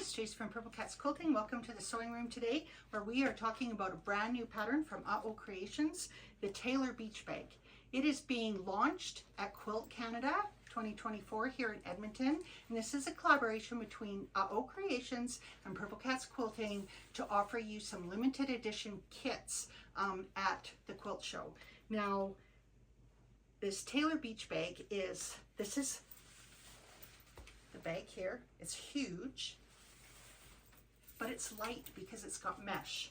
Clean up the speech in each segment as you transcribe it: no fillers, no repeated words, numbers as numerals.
it's Trace from Purple Cats Quilting. Welcome to the sewing room today, where we are talking about a brand new pattern from UhOh Creations, the Tailor Beach Bag. It is being launched at Quilt Canada 2024 here in Edmonton, and this is a collaboration between UhOh Creations and Purple Cats Quilting to offer you some limited edition kits at the quilt show. Now, this Tailor Beach Bag this is the bag here. It's huge, but it's light because it's got mesh.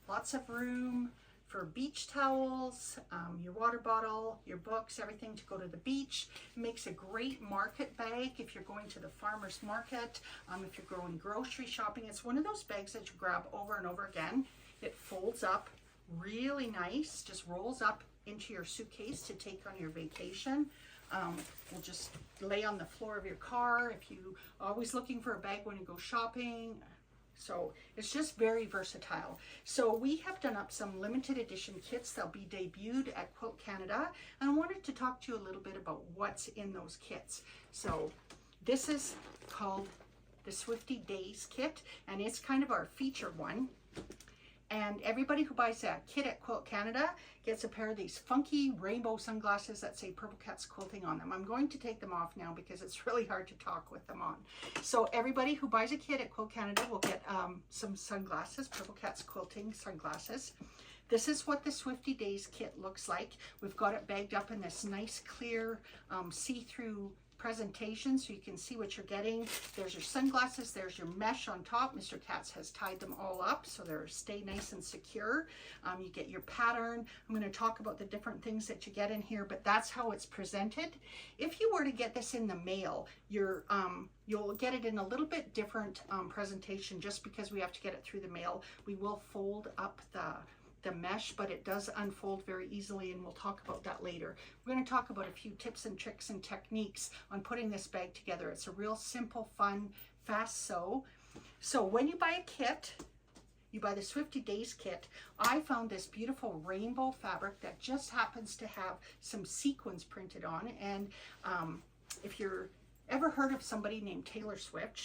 Lots of room for beach towels, your water bottle, your books, everything to go to the beach. It makes a great market bag if you're going to the farmer's market, if you're going grocery shopping. It's one of those bags that you grab over and over again. It folds up really nice, just rolls up into your suitcase to take on your vacation. Will just lay on the floor of your car if you are always looking for a bag when you go shopping. So it's just very versatile. So we have done up some limited edition kits that'll be debuted at Quilt Canada, and I wanted to talk to you a little bit about what's in those kits. So this is called the Swifty Days kit, and it's kind of our featured one. And everybody who buys that kit at Quilt Canada gets a pair of these funky rainbow sunglasses that say Purple Cats Quilting on them. I'm going to take them off now because it's really hard to talk with them on. So everybody who buys a kit at Quilt Canada will get some sunglasses, Purple Cats Quilting sunglasses. This is what the Swifty Days kit looks like. We've got it bagged up in this nice clear see-through presentation so you can see what you're getting. There's your sunglasses, there's your mesh on top. Mr. Katz has tied them all up so they stay nice and secure. You get your pattern. I'm going to talk about the different things that you get in here, but that's how it's presented. If you were to get this in the mail, you'll get it in a little bit different presentation just because we have to get it through the mail. We will fold up the mesh, but it does unfold very easily, and we'll talk about that later. We're going to talk about a few tips and tricks and techniques on putting this bag together. It's a real simple, fun, fast sew. So when you buy a kit, you buy the Swifty Days kit, I found this beautiful rainbow fabric that just happens to have some sequins printed on. And if you're ever heard of somebody named Taylor Swift,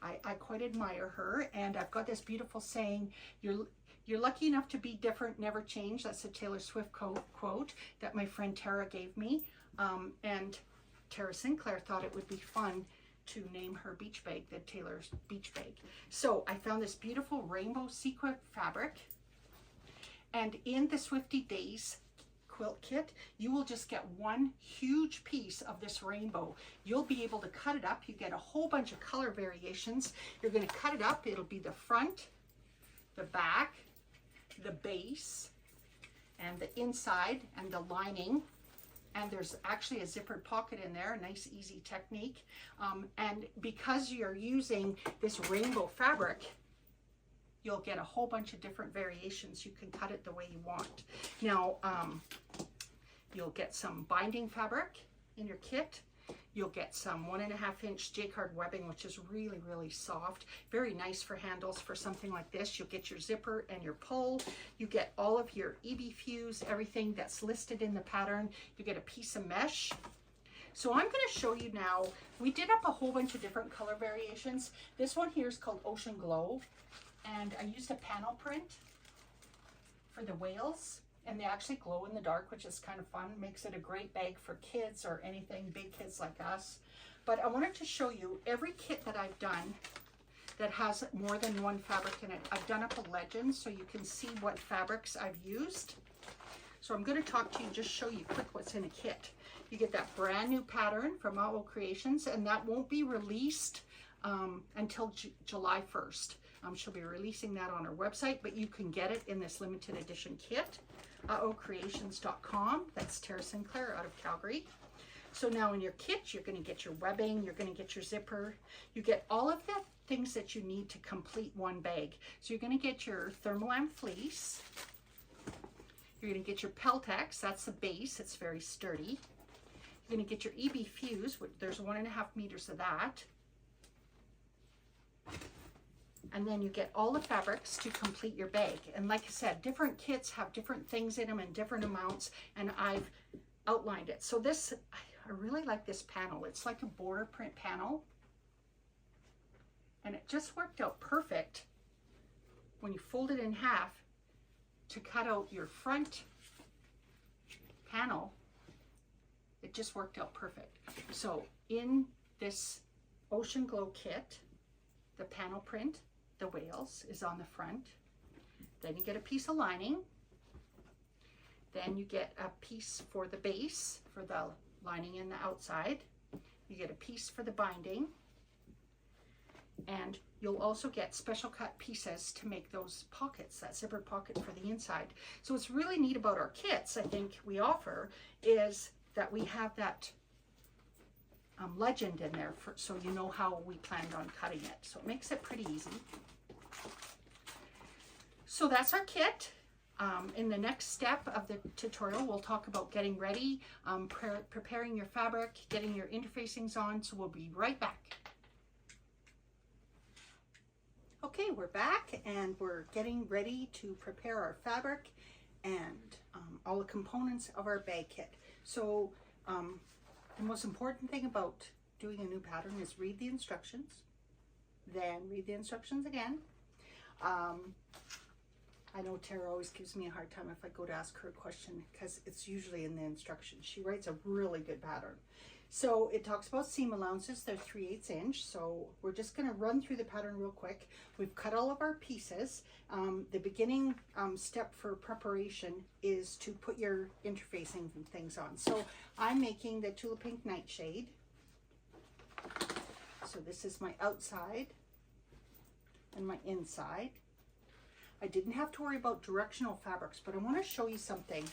I quite admire her, and I've got this beautiful saying, you're lucky enough to be different, never change. That's a Taylor Swift quote that my friend Tara gave me. And Tara Sinclair thought it would be fun to name her beach bag the Taylor's Beach Bag. So I found this beautiful rainbow sequin fabric. And in the Swifty Days quilt kit, you will just get one huge piece of this rainbow. You'll be able to cut it up. You get a whole bunch of color variations. You're going to cut it up. It'll be the front, the back, the base, and the inside, and the lining. And there's actually a zippered pocket in there, a nice easy technique. And because you're using this rainbow fabric, you'll get a whole bunch of different variations. You can cut it the way you want. Now, you'll get some binding fabric in your kit. You'll get some 1.5-inch jacquard webbing, which is really, really soft. Very nice for handles for something like this. You'll get your zipper and your pull. You get all of your EB fuse, everything that's listed in the pattern. You get a piece of mesh. So I'm going to show you now, we did up a whole bunch of different color variations. This one here is called Ocean Glow, and I used a panel print for the whales. And they actually glow in the dark, which is kind of fun. Makes it a great bag for kids or anything, big kids like us. But I wanted to show you every kit that I've done that has more than one fabric in it. I've done up a legend so you can see what fabrics I've used. So I'm going to talk to you, just show you quick what's in a kit. You get that brand new pattern from UhOh Creations, and that won't be released until July 1st. She'll be releasing that on her website, but you can get it in this limited edition kit. UhOhCreations.com. That's Tara Sinclair out of Calgary. So now in your kit, you're going to get your webbing, you're going to get your zipper, you get all of the things that you need to complete one bag. So you're going to get your Thermolam fleece, you're going to get your Peltex, that's the base, it's very sturdy. You're going to get your EB fuse, which there's 1.5 meters of that. And then you get all the fabrics to complete your bag. And like I said, different kits have different things in them in different amounts, and I've outlined it. So this, I really like this panel. It's like a border print panel. And it just worked out perfect when you fold it in half to cut out your front panel. It just worked out perfect. So in this Ocean Glow kit, the panel print, the whales, is on the front. Then you get a piece of lining. Then you get a piece for the base, for the lining in the outside. You get a piece for the binding. And you'll also get special cut pieces to make those pockets, that zipper pocket for the inside. So what's really neat about our kits, I think we offer, is that we have that legend in there, so you know how we planned on cutting it. So it makes it pretty easy. So that's our kit. In the next step of the tutorial, we'll talk about getting ready, preparing your fabric, getting your interfacings on. So we'll be right back. Okay, we're back and we're getting ready to prepare our fabric and all the components of our bag kit. So the most important thing about doing a new pattern is read the instructions, then read the instructions again. I know Tara always gives me a hard time if I go to ask her a question because it's usually in the instructions. She writes a really good pattern. So it talks about seam allowances. They're 3/8 inch. So we're just going to run through the pattern real quick. We've cut all of our pieces. The beginning step for preparation is to put your interfacing and things on. So I'm making the Tulip Pink Nightshade. So this is my outside and my inside. I didn't have to worry about directional fabrics, but I want to show you something.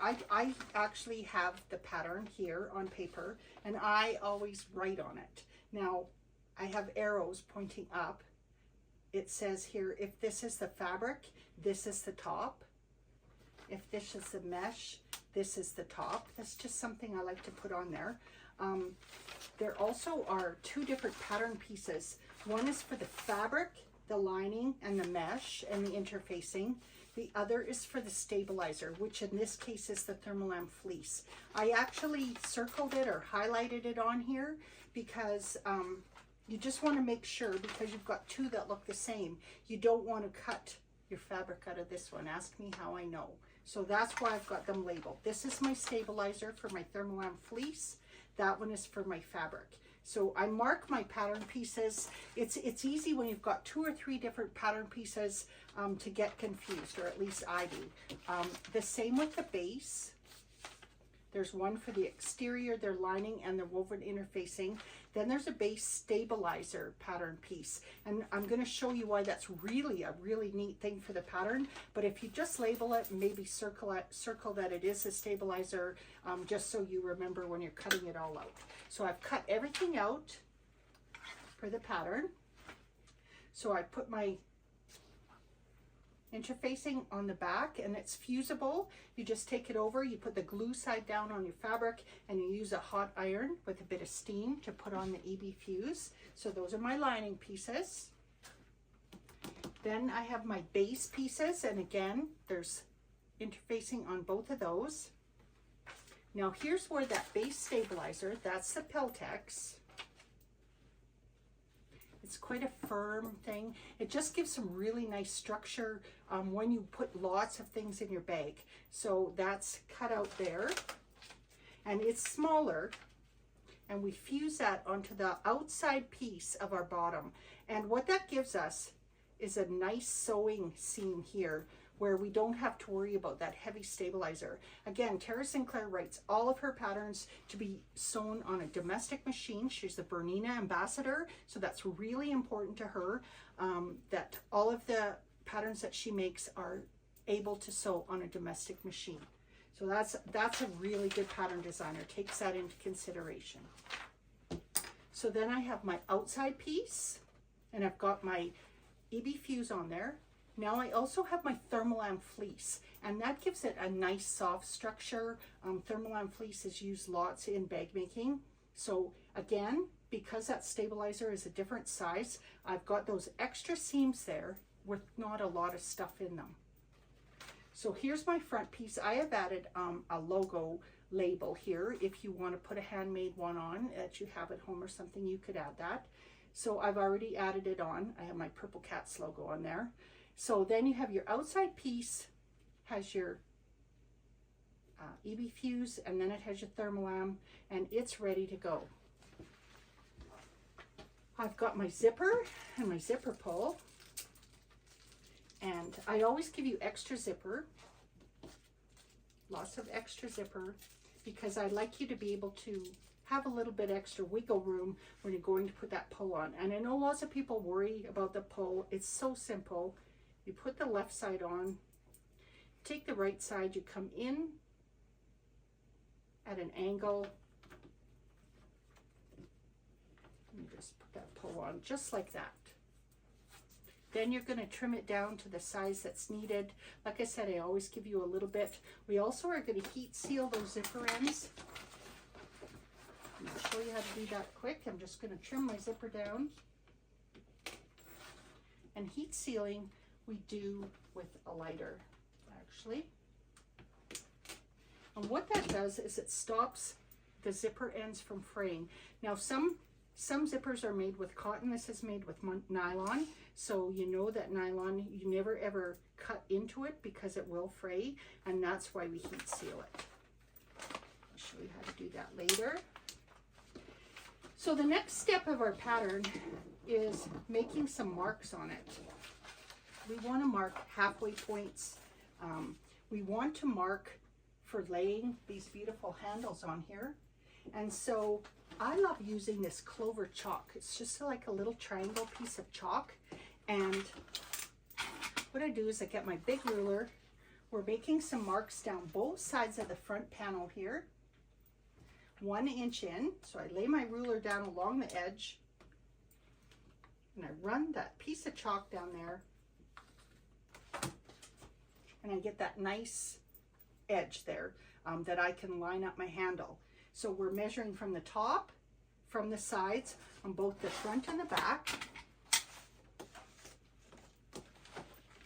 I actually have the pattern here on paper, and I always write on it. Now, I have arrows pointing up. It says here, if this is the fabric, this is the top. If this is the mesh, this is the top. That's just something I like to put on there. There also are two different pattern pieces. One is for the fabric, the lining and the mesh and the interfacing. The other is for the stabilizer, which in this case is the Thermolam fleece. I actually circled it or highlighted it on here because you just want to make sure, because you've got two that look the same, you don't want to cut your fabric out of this one. Ask me how I know. So that's why I've got them labeled. This is my stabilizer for my Thermolam fleece. That one is for my fabric. So I mark my pattern pieces. It's easy when you've got 2 or 3 different pattern pieces to get confused, or at least I do. The same with the base. There's one for the exterior, their lining, and the woven interfacing. Then there's a base stabilizer pattern piece. And I'm going to show you why that's really a really neat thing for the pattern. But if you just label it, maybe circle that it is a stabilizer, just so you remember when you're cutting it all out. So I've cut everything out for the pattern. So I put my interfacing on the back, and it's fusible. You just take it over, you put the glue side down on your fabric, and you use a hot iron with a bit of steam to put on the EB fuse. So those are my lining pieces. Then I have my base pieces, and again, there's interfacing on both of those. Now here's where that base stabilizer, that's the Peltex. It's quite a firm thing. It just gives some really nice structure when you put lots of things in your bag. So that's cut out there, and it's smaller, and we fuse that onto the outside piece of our bottom. And what that gives us is a nice sewing seam here where we don't have to worry about that heavy stabilizer. Again, Tara Sinclair writes all of her patterns to be sewn on a domestic machine. She's the Bernina ambassador, so that's really important to her, that all of the patterns that she makes are able to sew on a domestic machine. So that's a really good pattern designer, takes that into consideration. So then I have my outside piece, and I've got my EB fuse on there. Now I also have my Thermolam fleece, and that gives it a nice soft structure. Thermolam fleece is used lots in bag making. So again, because that stabilizer is a different size, I've got those extra seams there with not a lot of stuff in them. So here's my front piece. I have added a logo label here. If you want to put a handmade one on that you have at home or something, you could add that. So I've already added it on. I have my Purple Cats logo on there. So then you have your outside piece, has your EB fuse, and then it has your thermolam, and it's ready to go. I've got my zipper and my zipper pull, and I always give you extra zipper, lots of extra zipper, because I like you to be able to have a little bit extra wiggle room when you're going to put that pull on. And I know lots of people worry about the pull. It's so simple. You put the left side on, take the right side, you come in at an angle, and just put that pull on just like that. Then you're going to trim it down to the size that's needed. Like I said, I always give you a little bit. We also are going to heat seal those zipper ends. I'm going to show you how to do that quick. I'm just going to trim my zipper down. And heat sealing we do with a lighter, actually. And what that does is it stops the zipper ends from fraying. Now some zippers are made with cotton. This is made with nylon. So you know that nylon, you never ever cut into it because it will fray. And that's why we heat seal it. I'll show you how to do that later. So the next step of our pattern is making some marks on it. We want to mark halfway points. We want to mark for laying these beautiful handles on here. And so I love using this clover chalk. It's just like a little triangle piece of chalk. And what I do is I get my big ruler. We're making some marks down both sides of the front panel here. 1 inch in. So I lay my ruler down along the edge. And I run that piece of chalk down there. And I get that nice edge there that I can line up my handle. So we're measuring from the top, from the sides, on both the front and the back.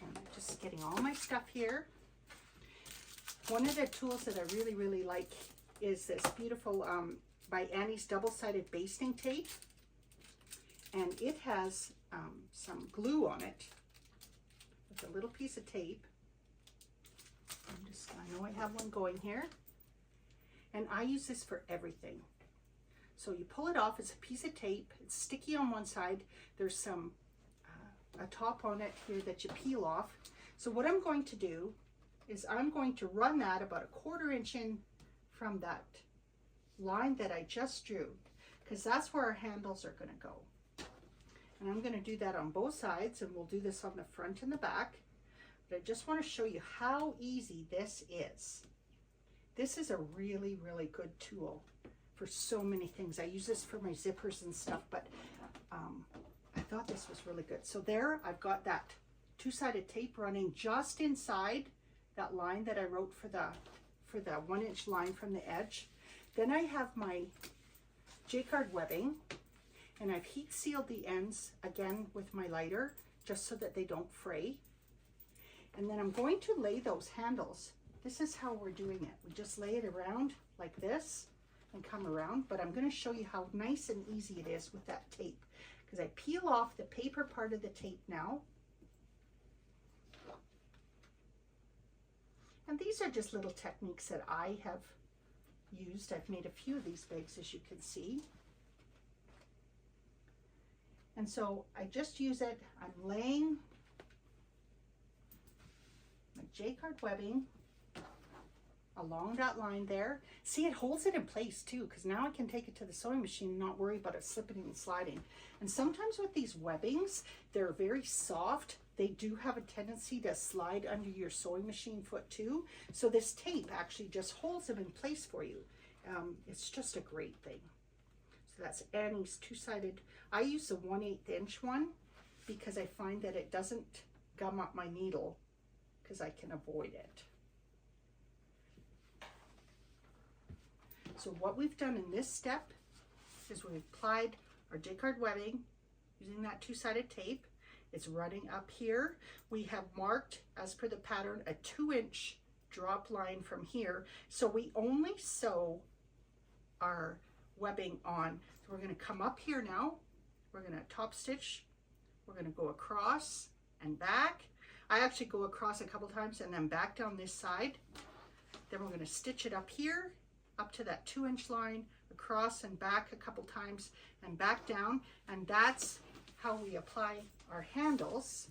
And I'm just getting all my stuff here. One of the tools that I really, really like is this beautiful by Annie's double-sided basting tape. And it has some glue on it with a little piece of tape. I know I have one going here. And I use this for everything. So you pull it off, it's a piece of tape, it's sticky on one side, there's some, a top on it here that you peel off. So what I'm going to do is I'm going to run that about 1/4 inch in from that line that I just drew, because that's where our handles are going to go. And I'm going to do that on both sides, and we'll do this on the front and the back. But I just want to show you how easy this is. This is a really, really good tool for so many things. I use this for my zippers and stuff, but I thought this was really good. So there, I've got that 2-sided tape running just inside that line that I wrote for the 1 inch line from the edge. Then I have my Jacquard webbing, and I've heat sealed the ends again with my lighter, just so that they don't fray. And then I'm going to lay those handles. This is how we're doing it. We just lay it around like this and come around, but I'm going to show you how nice and easy it is with that tape, because I peel off the paper part of the tape now. And these are just little techniques that I have used. I've made a few of these bags, as you can see. And so I just use it. I'm laying my Jacquard webbing along that line there. See, it holds it in place too, because now I can take it to the sewing machine and not worry about it slipping and sliding. And sometimes with these webbings, they're very soft. They do have a tendency to slide under your sewing machine foot too. So this tape actually just holds them in place for you. It's just a great thing. So that's Annie's 2-sided. I use the 1/8 inch one because I find that it doesn't gum up my needle, because I can avoid it. So what we've done in this step is we've applied our Jacquard webbing using that 2-sided tape. It's running up here. We have marked, as per the pattern, a 2-inch drop line from here. So we only sew our webbing on. So we're going to come up here now, we're going to top stitch, we're going to go across and back. I actually go across a couple times and then back down this side. Then we're going to stitch it up here, up to that 2-inch line, across and back a couple times and back down. And that's how we apply our handles.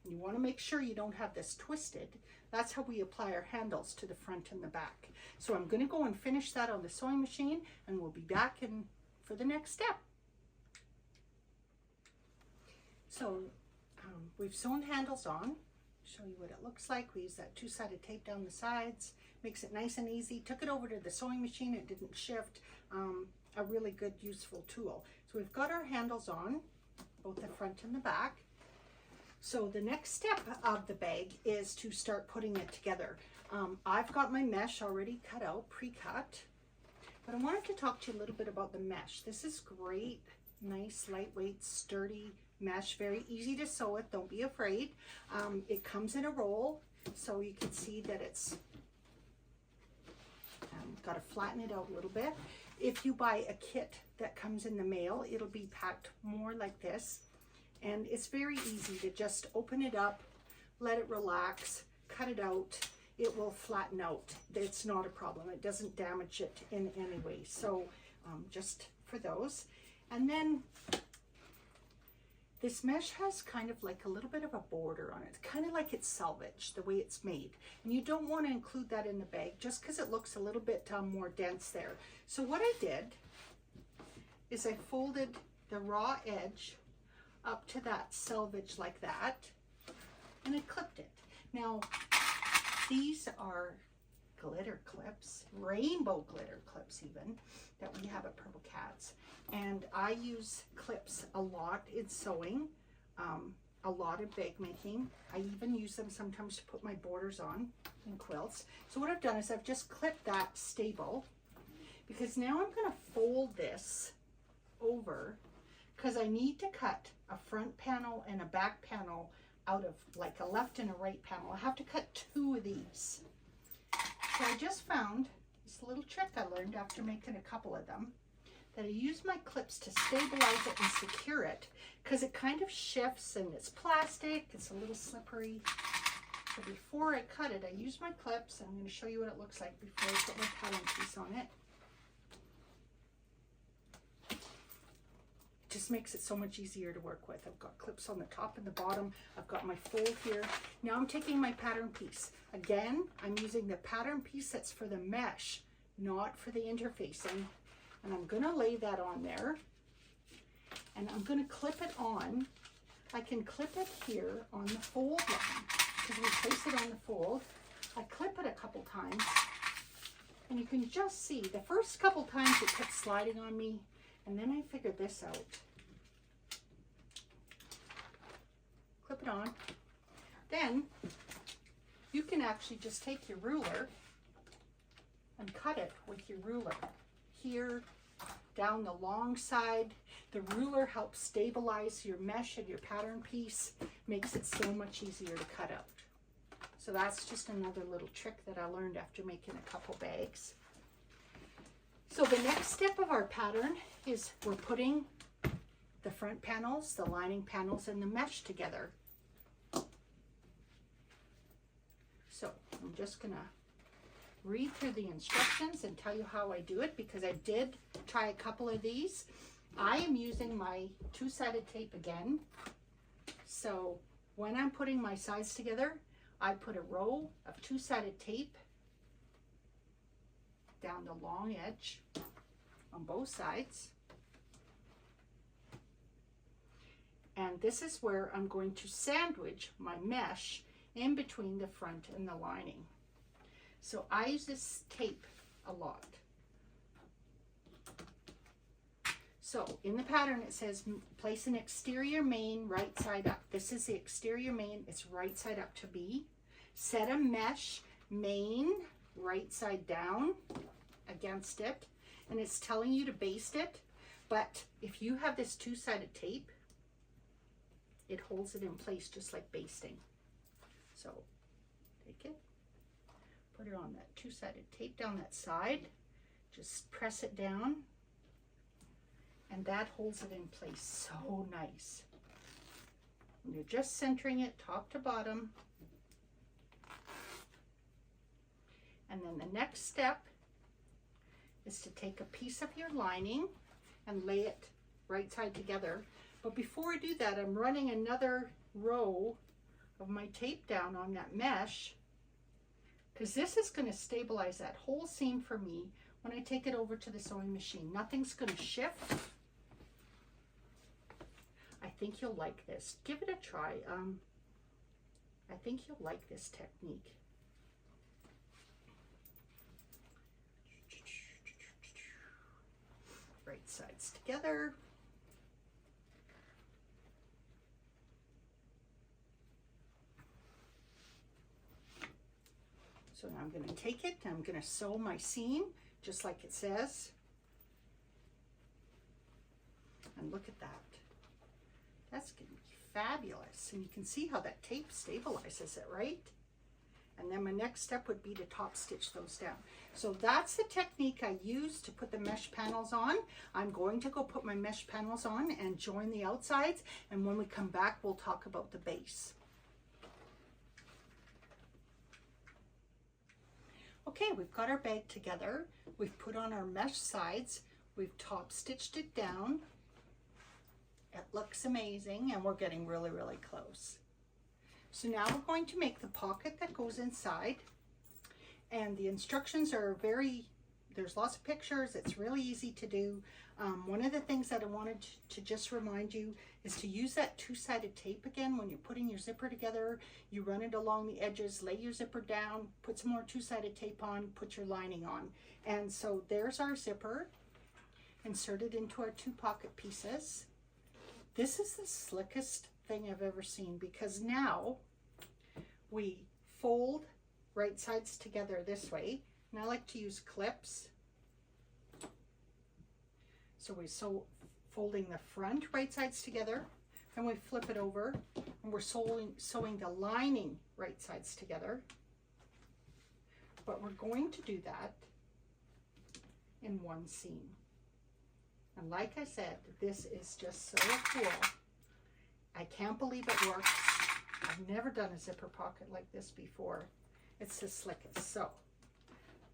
And you want to make sure you don't have this twisted. That's how we apply our handles to the front and the back. So I'm going to go and finish that on the sewing machine, and we'll be back in for the next step. So we've sewn handles on. Show you what it looks like. We use that 2-sided tape down the sides. Makes it nice and easy. Took it over to the sewing machine. It didn't shift. A really good, useful tool. So we've got our handles on, both the front and the back. So the next step of the bag is to start putting it together. I've got my mesh already cut out, pre-cut. But I wanted to talk to you a little bit about the mesh. This is great, nice, lightweight, sturdy mesh. Very easy to sew with. Don't be afraid. It comes in a roll, so you can see that it's got to flatten it out a little bit. If you buy a kit that comes in the mail, it'll be packed more like this. And it's very easy to just open it up, let it relax, cut it out. It will flatten out. It's not a problem. It doesn't damage it in any way. So just for those. And then this mesh has kind of like a little bit of a border on it. It's kind of like it's salvaged, the way it's made. And you don't want to include that in the bag just because it looks a little bit more dense there. So what I did is I folded the raw edge up to that selvage like that, and I clipped it. Now, these are glitter clips, rainbow glitter clips even, that we have at Purple Cats. And I use clips a lot in sewing, a lot in bag making. I even use them sometimes to put my borders on in quilts. So what I've done is I've just clipped that stable, because now I'm going to fold this over, because I need to cut a front panel and a back panel out of like a left and a right panel. I have to cut 2 of these. So I just found this little trick I learned after making a couple of them, that I use my clips to stabilize it and secure it, because it kind of shifts and it's plastic, it's a little slippery. So before I cut it, I use my clips. I'm going to show you what it looks like before I put my pattern piece on it. Just makes it so much easier to work with. I've got clips on the top and the bottom. I've got my fold here. Now I'm taking my pattern piece. Again, I'm using the pattern piece that's for the mesh, not for the interfacing. And I'm going to lay that on there. And I'm going to clip it on. I can clip it here on the fold line, because we place it on the fold. I clip it a couple times. And you can just see, the first couple times it kept sliding on me. And then I figured this out. Clip it on. Then you can actually just take your ruler and cut it with your ruler. Here, down the long side. The ruler helps stabilize your mesh and your pattern piece. Makes it so much easier to cut out. So that's just another little trick that I learned after making a couple bags. So the next step of our pattern is we're putting the front panels, the lining panels, and the mesh together. So I'm just going to read through the instructions and tell you how I do it, because I did try a couple of these. I am using my 2-sided tape again. So when I'm putting my sides together, I put a row of 2-sided tape down the long edge on both sides. And this is where I'm going to sandwich my mesh in between the front and the lining. So I use this tape a lot. So in the pattern it says place an exterior main right side up. This is the exterior main, it's right side up to be. Set a mesh main right side down against it, and it's telling you to baste it, but if you have this 2-sided tape, it holds it in place just like basting. So take it, put it on that 2-sided tape down that side, just press it down, and that holds it in place so nice. And you're just centering it top to bottom. And then the next step is to take a piece of your lining and lay it right side together. But before I do that, I'm running another row of my tape down on that mesh, because this is going to stabilize that whole seam for me when I take it over to the sewing machine. Nothing's going to shift. I think you'll like this. Give it a try. I think you'll like this technique. Right sides together. So now I'm going to take it and I'm going to sew my seam just like it says. And look at that. That's going to be fabulous. And you can see how that tape stabilizes it, right? And then my next step would be to top stitch those down. So that's the technique I use to put the mesh panels on. I'm going to go put my mesh panels on and join the outsides. And when we come back, we'll talk about the base. Okay, we've got our bag together. We've put on our mesh sides. We've top stitched it down. It looks amazing, and we're getting really, really close. So now we're going to make the pocket that goes inside, and the instructions are there's lots of pictures. It's really easy to do. One of the things that I wanted to just remind you is to use that two-sided tape again when you're putting your zipper together. You run it along the edges, lay your zipper down, put some more two-sided tape on, put your lining on. And so there's our zipper inserted into our two pocket pieces. This is the slickest thing I've ever seen, because now we fold right sides together this way, and I like to use clips. So we sew folding the front right sides together, and we flip it over, and we're sewing the lining right sides together. But we're going to do that in one seam. And like I said, this is just so cool. I can't believe it works. I've never done a zipper pocket like this before. It's the slickest. So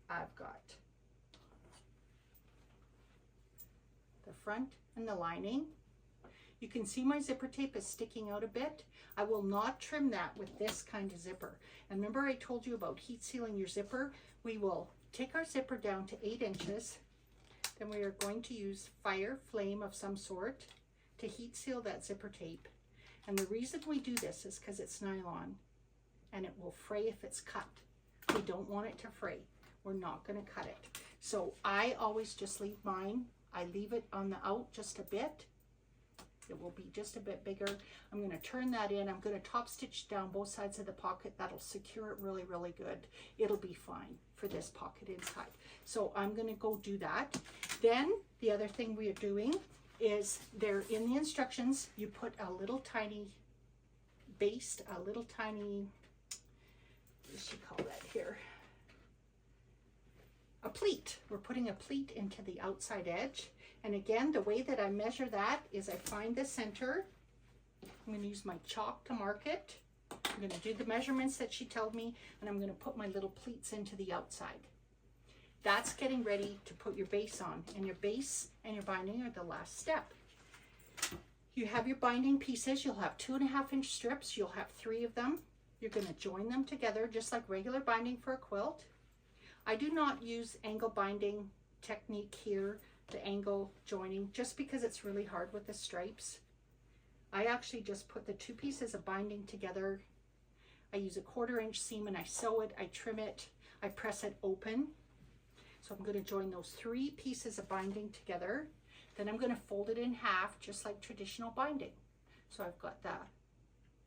I've got the front and the lining. You can see my zipper tape is sticking out a bit. I will not trim that with this kind of zipper. And remember I told you about heat sealing your zipper? We will take our zipper down to 8 inches. Then we are going to use fire flame of some sort to heat seal that zipper tape. And the reason we do this is because it's nylon and it will fray if it's cut. We don't want it to fray. We're not going to cut it. So I always just leave mine. I leave it on the out just a bit. It will be just a bit bigger. I'm going to turn that in. I'm going to top stitch down both sides of the pocket. That'll secure it really, really good. It'll be fine for this pocket inside. So I'm going to go do that. Then the other thing we are doing is there in the instructions, you put a little tiny base, a little tiny, what does she call that here? A pleat. We're putting a pleat into the outside edge. And again, the way that I measure that is I find the center. I'm going to use my chalk to mark it. I'm going to do the measurements that she told me, and I'm going to put my little pleats into the outside. That's getting ready to put your base on, and your base and your binding are the last step. You have your binding pieces. You'll have 2.5-inch strips. You'll have 3 of them. You're going to join them together just like regular binding for a quilt. I do not use angle binding technique here, the angle joining, just because it's really hard with the stripes. I actually just put the 2 pieces of binding together. I use a 1/4-inch seam and I sew it, I trim it, I press it open. So I'm going to join those 3 pieces of binding together. Then I'm going to fold it in half just like traditional binding. So I've got the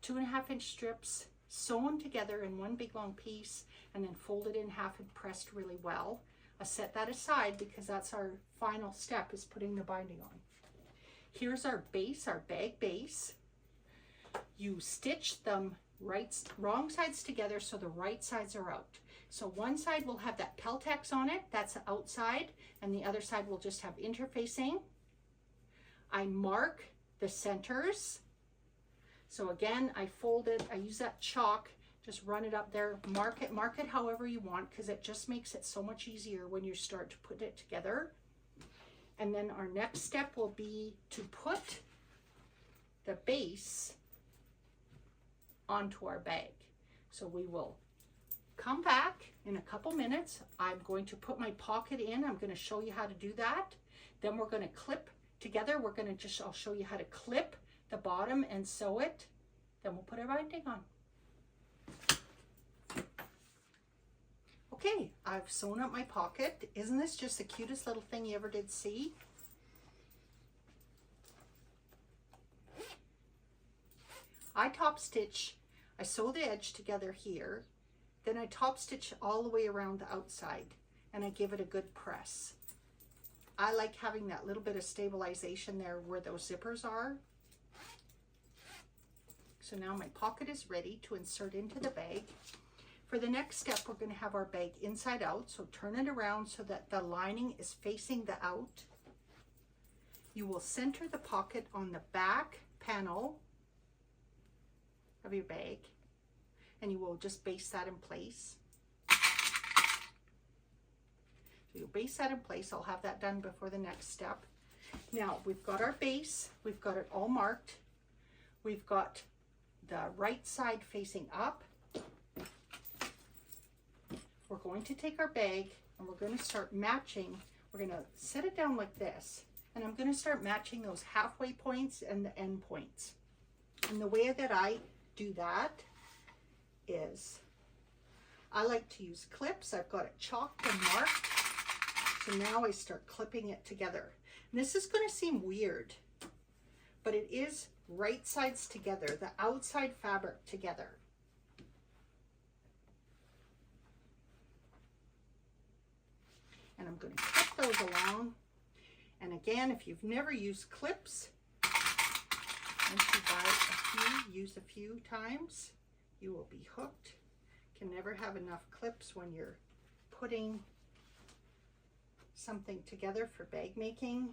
2.5-inch strips sewn together in one big long piece and then folded in half and pressed really well. I set that aside because that's our final step, is putting the binding on. Here's our base, our bag base. You stitch them wrong sides together so the right sides are out. So one side will have that Peltex on it, that's the outside, and the other side will just have interfacing. I mark the centers. So again, I fold it, I use that chalk, just run it up there, mark it however you want, because it just makes it so much easier when you start to put it together. And then our next step will be to put the base onto our bag. So we will come back in a couple minutes. I'm going to put my pocket in. I'm going to show you how to do that. Then we're going to clip together. I'll show you how to clip the bottom and sew it. Then we'll put our binding on. Okay, I've sewn up my pocket. Isn't this just the cutest little thing you ever did see? I top stitch, I sew the edge together here, then I top stitch all the way around the outside, and I give it a good press. I like having that little bit of stabilization there where those zippers are. So now my pocket is ready to insert into the bag. For the next step, we're going to have our bag inside out, so turn it around so that the lining is facing the out. You will center the pocket on the back panel of your bag, and you will just base that in place. So you'll base that in place. I'll have that done before the next step. Now we've got our base, we've got it all marked. We've got the right side facing up. We're going to take our bag and we're going to start matching. We're going to set it down like this, and I'm going to start matching those halfway points and the end points. And the way that I do that is I like to use clips. I've got it chalked and marked. So now I start clipping it together. And this is going to seem weird, but it is right sides together, the outside fabric together. And I'm going to clip those along. And again, if you've never used clips, once you buy a few, use a few times, you will be hooked. Can never have enough clips when you're putting something together for bag making.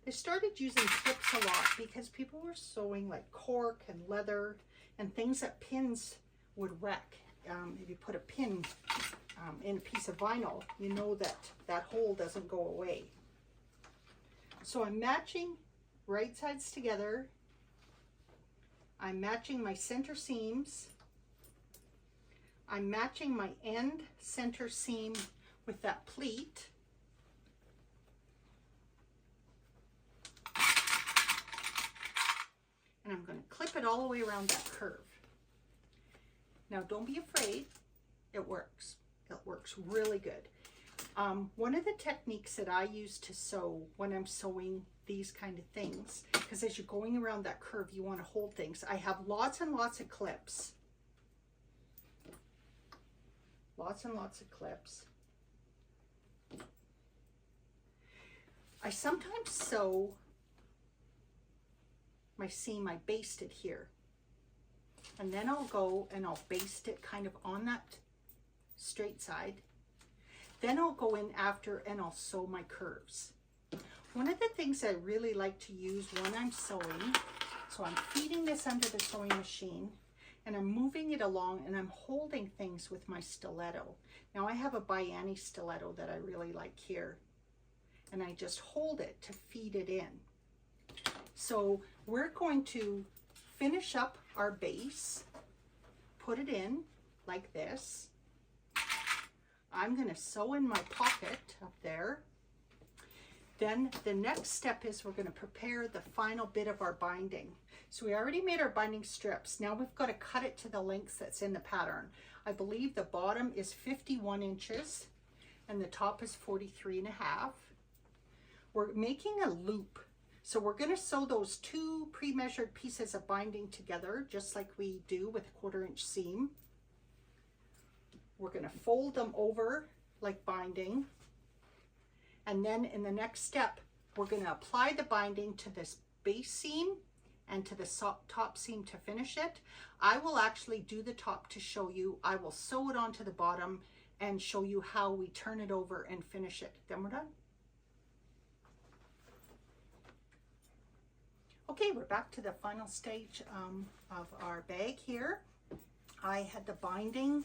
They started using clips a lot because people were sewing like cork and leather and things that pins would wreck. If you put a pin in a piece of vinyl, you know that that hole doesn't go away. So I'm matching right sides together. I'm matching my center seams. I'm matching my end center seam with that pleat. And I'm going to clip it all the way around that curve. Now don't be afraid, it works. It works really good. One of the techniques that I use to sew when I'm sewing these kind of things, because as you're going around that curve, you want to hold things. I have lots and lots of clips. Lots and lots of clips. I sometimes sew my seam, I baste it here. And then I'll go and I'll baste it kind of on that straight side. Then I'll go in after and I'll sew my curves. One of the things I really like to use when I'm sewing, so I'm feeding this under the sewing machine and I'm moving it along and I'm holding things with my stiletto. Now I have a Biani stiletto that I really like here, and I just hold it to feed it in. So we're going to finish up our base, put it in like this. I'm going to sew in my pocket up there. Then the next step is we're going to prepare the final bit of our binding. So we already made our binding strips. Now we've got to cut it to the length that's in the pattern. I believe the bottom is 51 inches and the top is 43.5. We're making a loop. So we're going to sew those two pre-measured pieces of binding together, just like we do with a 1/4 inch seam. We're going to fold them over like binding. And then in the next step, we're going to apply the binding to this base seam and to the top seam to finish it. I will actually do the top to show you. I will sew it onto the bottom and show you how we turn it over and finish it. Then we're done. Okay, we're back to the final stage of our bag here. I had the binding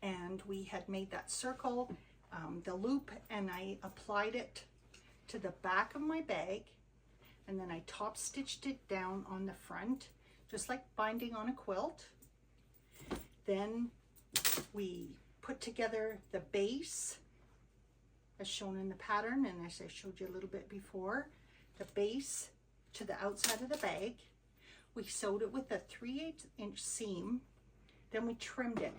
and we had made that circle, the loop, and I applied it to the back of my bag, and then I top stitched it down on the front, just like binding on a quilt. Then we put together the base as shown in the pattern, and as I showed you a little bit before, the base to the outside of the bag. We sewed it with a 3/8 inch seam, then we trimmed it.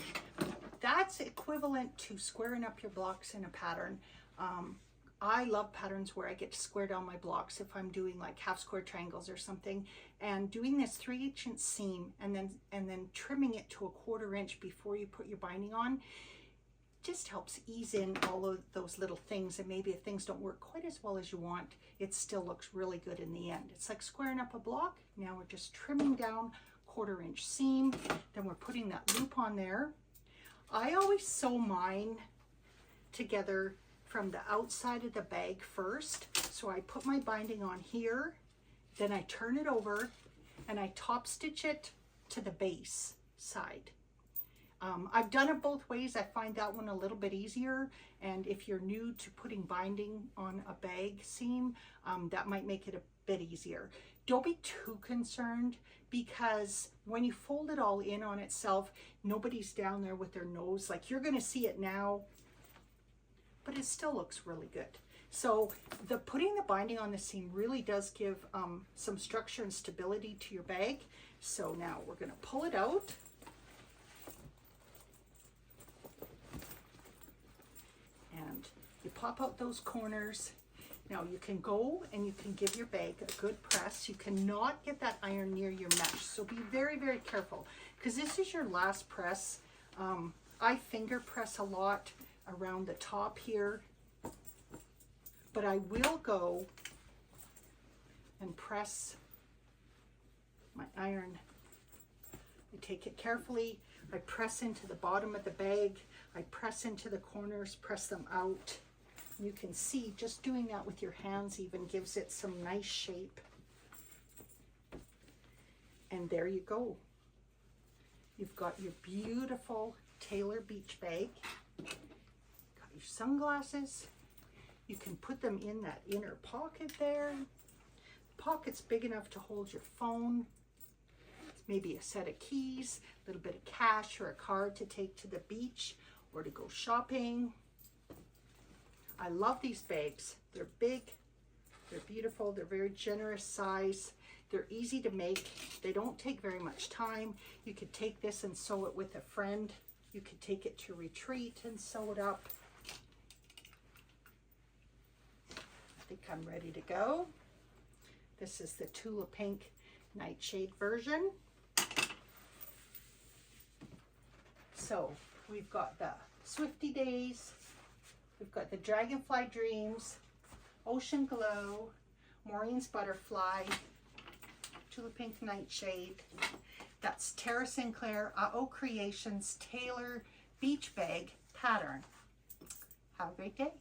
That's equivalent to squaring up your blocks in a pattern. I love patterns where I get to square down my blocks if I'm doing like half square triangles or something, and doing this 3/8 inch seam and then trimming it to a 1/4 inch before you put your binding on just helps ease in all of those little things, and maybe if things don't work quite as well as you want, it still looks really good in the end. It's like squaring up a block. Now we're just trimming down 1/4 inch seam, then we're putting that loop on there. I always sew mine together from the outside of the bag first. So I put my binding on here, then I turn it over and I top stitch it to the base side. I've done it both ways. I find that one a little bit easier, and if you're new to putting binding on a bag seam, that might make it a bit easier. Don't be too concerned, because when you fold it all in on itself, nobody's down there with their nose. Like, you're going to see it now, but it still looks really good. So putting the binding on the seam really does give some structure and stability to your bag. So now we're going to pull it out. And you pop out those corners. Now you can go and you can give your bag a good press. You cannot get that iron near your mesh, so be very, very careful, because this is your last press. I finger press a lot around the top here, but I will go and press my iron. I take it carefully. I press into the bottom of the bag. I press into the corners, press them out. You can see just doing that with your hands even gives it some nice shape. And there you go. You've got your beautiful tailor beach bag. Got your sunglasses. You can put them in that inner pocket there. The pocket's big enough to hold your phone. Maybe a set of keys, a little bit of cash or a card to take to the beach or to go shopping. I love these bags. They're big, they're beautiful, they're very generous size, they're easy to make, they don't take very much time. You could take this and sew it with a friend. You could take it to retreat and sew it up. I think I'm ready to go. This is the Tula Pink Nightshade version. So we've got the Swifty Days, we've got the Dragonfly Dreams, Ocean Glow, Maureen's Butterfly, Tula Pink Nightshade. That's Tara Sinclair, UhOh Creations Tailor Beach Bag Pattern. Have a great day.